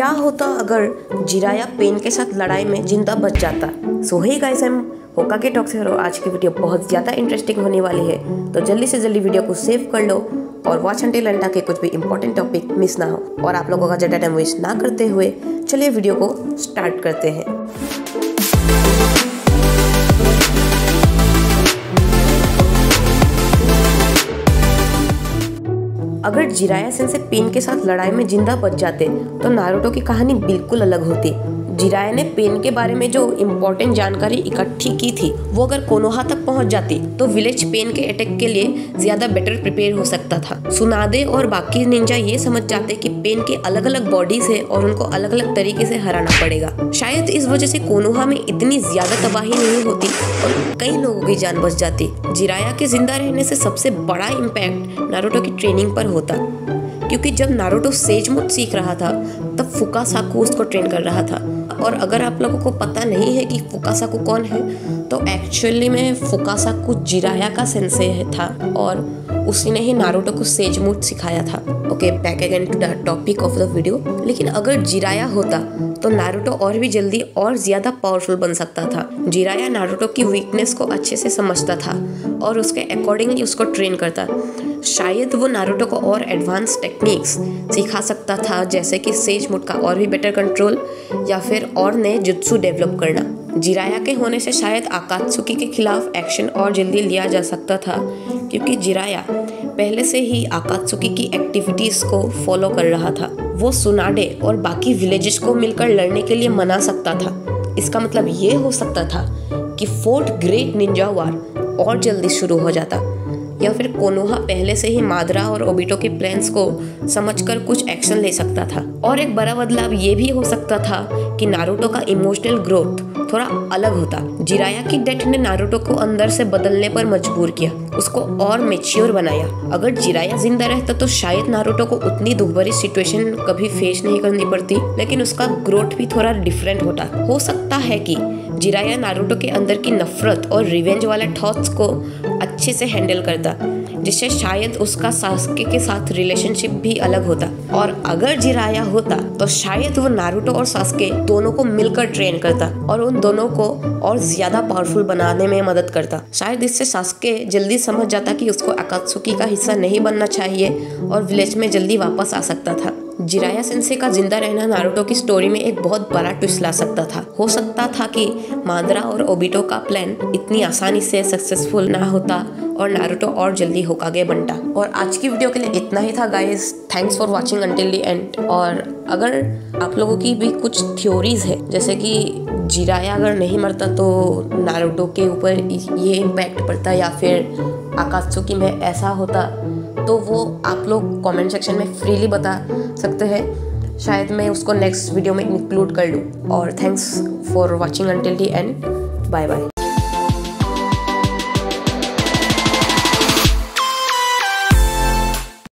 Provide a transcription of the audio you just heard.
क्या होता अगर जिराया पेन के साथ लड़ाई में जिंदा बच जाता। So hey guys, I am Hokage talk से और आज की वीडियो बहुत ज़्यादा इंटरेस्टिंग होने वाली है, तो जल्दी से जल्दी वीडियो को सेव कर लो और वॉच अंटिल एंड ताकि कुछ भी इंपॉर्टेंट टॉपिक मिस ना हो। और आप लोगों का ज़्यादा टाइम वेस्ट ना करते हुए चलिए वीडियो को स्टार्ट करते हैं। अगर जिराया सेंसे पेन के साथ लड़ाई में जिंदा बच जाते तो नारुतो की कहानी बिल्कुल अलग होती। जिराया ने पेन के बारे में जो इम्पोर्टेंट जानकारी इकट्ठी की थी वो अगर कोनोहा तक पहुंच जाती तो विलेज पेन के अटैक के लिए ज्यादा बेटर प्रिपेयर हो सकता था। सुनादे और बाकी निंजा ये समझ जाते कि पेन के अलग अलग बॉडीज है और उनको अलग अलग तरीके से हराना पड़ेगा। शायद इस वजह से कोनोहा में इतनी ज्यादा तबाही नहीं होती और कई लोगों की जान बच जाती। जिराया के जिंदा रहने से सबसे बड़ा इम्पैक्ट नारुतो की ट्रेनिंग पर होता, क्योंकि जब नारुतो सेज मोड सीख रहा था तब फुकासाकु उसको ट्रेन कर रहा था। और अगर आप लोगों को पता नहीं है कि फुकासाकु कौन है, तो एक्चुअली में फुकासाकु जिराया का सेंसे था और उसी ने ही नारुतो को सेज मोड सिखाया था। Okay, back again to the topic of the video. लेकिन अगर जिराया होता तो नारुतो और भी जल्दी और ज्यादा पावरफुल बन सकता था। जिराया नारुतो की वीकनेस को अच्छे से समझता था और उसके अकॉर्डिंगली उसको ट्रेन करता। शायद वो नारुतो को और एडवांस टेक्निक्स सिखा सकता था, जैसे कि सेज मोड का और भी बेटर कंट्रोल या फिर और नए जुत्सु डेवलप करना। जिराया के होने से शायद आकात्सुकी के खिलाफ एक्शन और जल्दी लिया जा सकता था, क्योंकि जिराया पहले से ही आकात्सुकी की एक्टिविटीज को फॉलो कर रहा था। वो सुनाडे और बाकी विलेजेस को मिलकर लड़ने के लिए मना सकता था। इसका मतलब ये हो सकता था कि फोर्थ ग्रेट निंजा वार और जल्दी शुरू हो जाता, या फिर कोनोहा पहले से ही मादरा और ओबिटो के प्लान्स को समझकर कुछ एक्शन ले सकता था। और एक बड़ा बदलाव ये भी हो सकता था कि नारुतो का इमोशनल ग्रोथ थोड़ा अलग होता। जिराया की डेथ ने नारुतो को अंदर से बदलने पर मजबूर किया, उसको और मैच्योर बनाया। अगर जिराया जिंदा रहता तो शायद नारुतो को उतनी दुखभरी सिचुएशन कभी फेस नहीं करनी पड़ती, लेकिन उसका ग्रोथ भी थोड़ा डिफरेंट होता। हो सकता है कि जिराया नारुतो के अंदर की नफरत और रिवेंज वाले थॉट्स को अच्छे से हैंडल करता, जिससे शायद उसका सासके के साथ रिलेशनशिप भी अलग होता। और अगर जिराया होता तो शायद वो नारुतो और सासके दोनों को मिलकर ट्रेन करता और उन दोनों को और ज्यादा पावरफुल बनाने में मदद करता। शायद इससे सासके जल्दी समझ जाता कि उसको आकात्सुकी का हिस्सा नहीं बनना चाहिए और विलेज में जल्दी वापस आ सकता था। जिराया सेंसे का जिंदा रहना नारुतो की स्टोरी में एक बहुत बड़ा ट्विस्ट ला सकता था। हो सकता था कि मादरा और ओबिटो का प्लान इतनी आसानी से सक्सेसफुल ना होता और नारुतो और जल्दी होकागे बनता। और आज की वीडियो के लिए इतना ही था guys. Thanks for watching until the and. और अगर आप लोगों की भी कुछ थ्योरीज है, जैसे कि जिराया अगर नहीं मरता तो नारुतो के ऊपर ये इम्पैक्ट पड़ता या फिर आकात्सुकी में ऐसा होता, तो वो आप लोग कमेंट सेक्शन में फ्रीली बता सकते हैं। शायद मैं उसको नेक्स्ट वीडियो में इंक्लूड कर लूँ। और thanks for watching until the end. Bye bye.